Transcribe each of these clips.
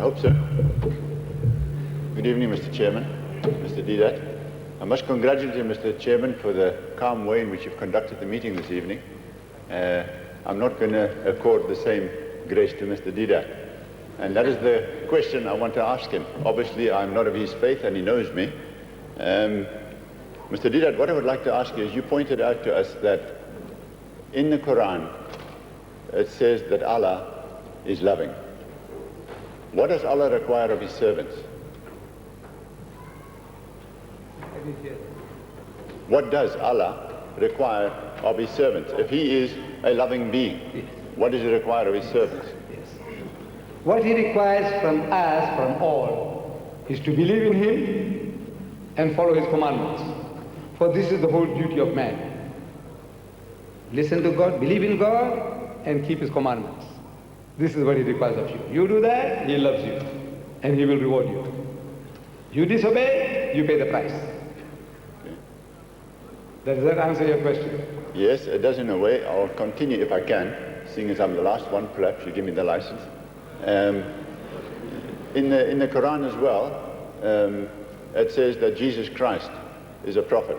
hope so. Good evening, Mr. Chairman, Mr. Dedat. I must congratulate you, Mr. Chairman, for the calm way in which you've conducted the meeting this evening. I'm not going to accord the same grace to Mr. Dedat. And that is the question I want to ask him. Obviously, I'm not of his faith, and he knows me. Mr. Dedat, what I would like to ask you is, you pointed out to us that in the Quran, it says that Allah is loving. What does Allah require of his servants? What does Allah require of his servants? If he is a loving being, yes, what does he require of his servants? Yes. What he requires from us, from all, is to believe in him and follow his commandments. For this is the whole duty of man. Listen to God, believe in God, and keep his commandments. This is what he requires of you. You do that, he loves you, and he will reward you. You disobey, you pay the price. Does that answer your question? Yes, it does in a way. I'll continue if I can, seeing as I'm the last one. Perhaps you give me the license. In the Quran as well, it says that Jesus Christ is a prophet.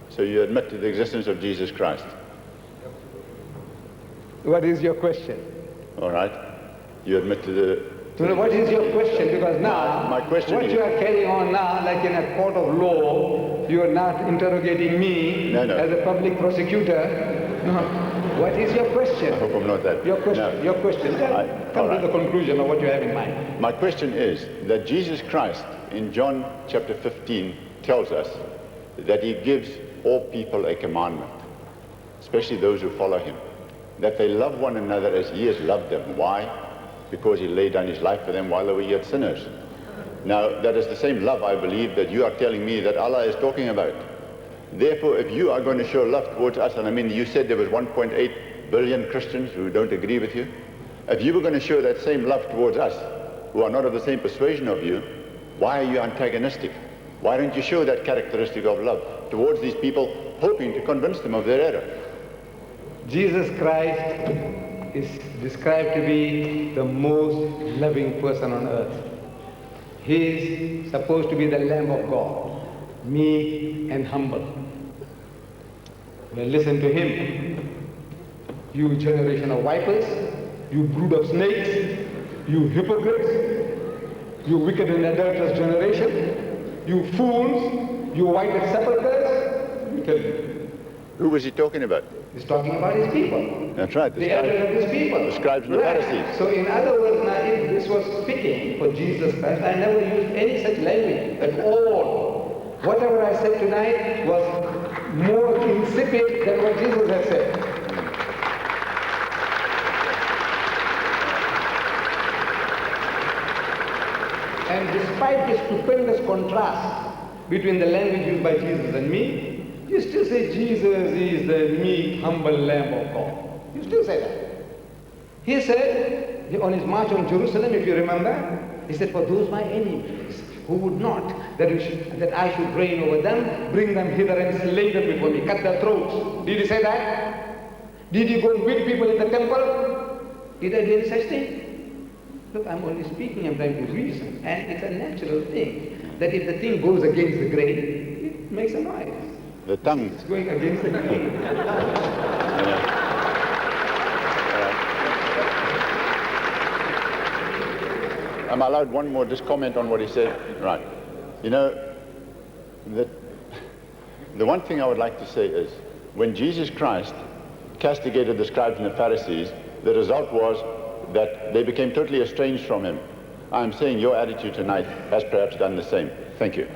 So you admit to the existence of Jesus Christ. What is your question? All right. You admit to the... What is your question? Because now, my question what is, you are carrying on now, like in a court of law, you are not interrogating me as a public prosecutor. No. What is your question? I hope I'm not that. Your question. No. Your question. Come to the conclusion of what you have in mind. My question is that Jesus Christ in John chapter 15 tells us that he gives all people a commandment, especially those who follow him, that they love one another as he has loved them. Why? Because he laid down his life for them while they were yet sinners. Now, that is the same love, I believe, that you are telling me that Allah is talking about. Therefore, if you are going to show love towards us, and I mean, you said there was 1.8 billion Christians who don't agree with you. If you were going to show that same love towards us, who are not of the same persuasion of you, why are you antagonistic? Why don't you show that characteristic of love towards these people, hoping to convince them of their error? Jesus Christ is described to be the most loving person on earth. He is supposed to be the Lamb of God, meek and humble. Well, listen to him. You generation of vipers, you brood of snakes, you hypocrites, you wicked and adulterous generation, you fools, you whited sepulchres, let me tell you. Who was he talking about? He's talking about his people. That's right. The elders of his people. The scribes and the Pharisees. So in other words, now if this was fitting for Jesus Christ, I never used any such language at all. Whatever I said tonight was more insipid than what Jesus had said. And despite this stupendous contrast between the language used by Jesus and me, you still say Jesus is the meek, humble Lamb of God. You still say that. He said, on his march on Jerusalem, if you remember, he said, for those my enemies who would not that I should reign over them, bring them hither and slay them before me, cut their throats. Did he say that? Did he go and beat people in the temple? Did I do any such thing? Look, I'm only speaking, I'm trying to reason. And it's a natural thing that if the thing goes against the grain, it makes a noise. The tongue. It's going against the grain. I'm allowed one more just comment on what he said. Right. You know, the one thing I would like to say is, when Jesus Christ castigated the scribes and the Pharisees, the result was that they became totally estranged from him. I'm saying your attitude tonight has perhaps done the same. Thank you.